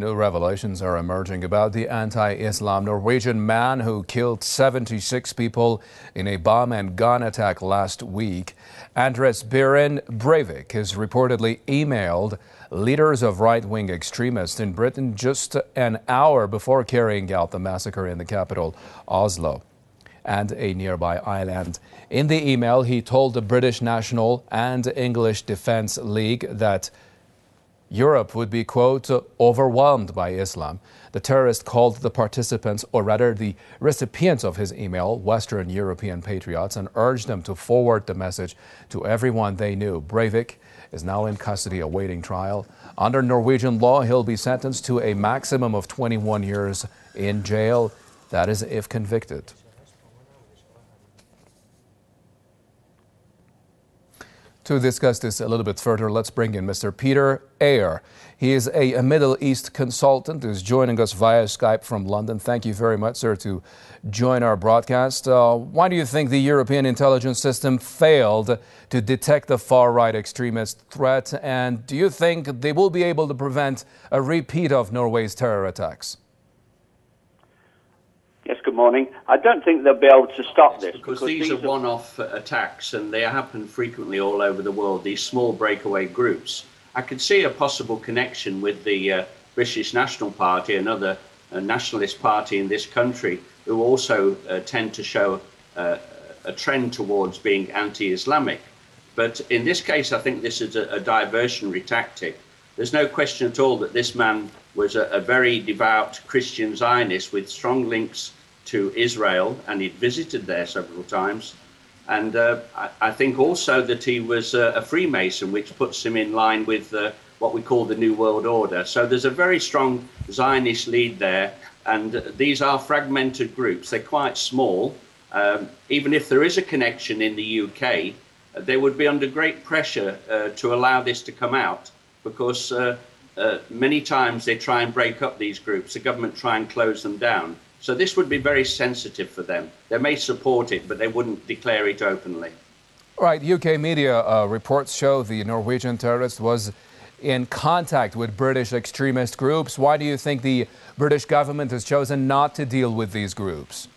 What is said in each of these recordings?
New revelations are emerging about the anti-Islam Norwegian man who killed 76 people in a bomb and gun attack last week. Andres Behring Breivik has reportedly emailed leaders of right-wing extremists in Britain just an hour before carrying out the massacre in the capital, Oslo, and a nearby island. In the email, he told the British National and English Defence League that Europe would be, quote, overwhelmed by Islam. The terrorist called the participants, or rather the recipients of his email, Western European patriots, and urged them to forward the message to everyone they knew. Breivik is now in custody awaiting trial. Under Norwegian law, he'll be sentenced to a maximum of 21 years in jail. That is if convicted. To discuss this a little bit further, let's bring in Mr. Peter Eyre. He is a Middle East consultant who's joining us via Skype from London. Thank you very much, sir, to join our broadcast. Why do you think the European intelligence system failed to detect the far-right extremist threat? And do you think they will be able to prevent a repeat of Norway's terror attacks? Yes, good morning. I don't think they'll be able to stop this. Because these are one-off attacks and they happen frequently all over the world, these small breakaway groups. I could see a possible connection with the British National Party, another nationalist party in this country, who also tend to show a trend towards being anti-Islamic. But in this case, I think this is a diversionary tactic. There's no question at all that this man was a very devout Christian Zionist with strong links to Israel, and he'd visited there several times. And I think also that he was a Freemason, which puts him in line with what we call the New World Order. So there's a very strong Zionist lead there, and these are fragmented groups. They're quite small. Even if there is a connection in the UK, they would be under great pressure to allow this to come out, because many times they try and break up these groups. The government try and close them down. So this would be very sensitive for them. They may support it, but they wouldn't declare it openly. All right, UK media reports show the Norwegian terrorist was in contact with British extremist groups. Why do you think the British government has chosen not to deal with these groups?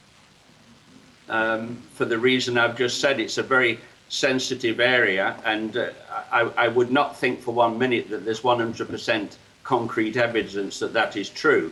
For the reason I've just said, it's a very sensitive area, and I would not think for 1 minute that there's 100% concrete evidence that that is true.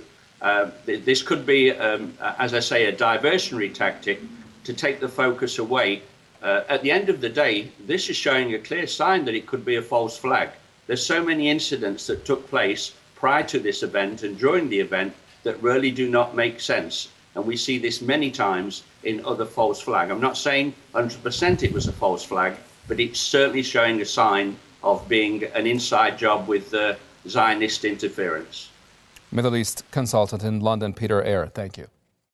This could be, as I say, a diversionary tactic to take the focus away. At the end of the day, this is showing a clear sign that it could be a false flag. There's so many incidents that took place prior to this event and during the event that really do not make sense. And we see this many times in other false flags. I'm not saying 100% it was a false flag, but it's certainly showing a sign of being an inside job with Zionist interference. Middle East consultant in London, Peter Eyre. Thank you.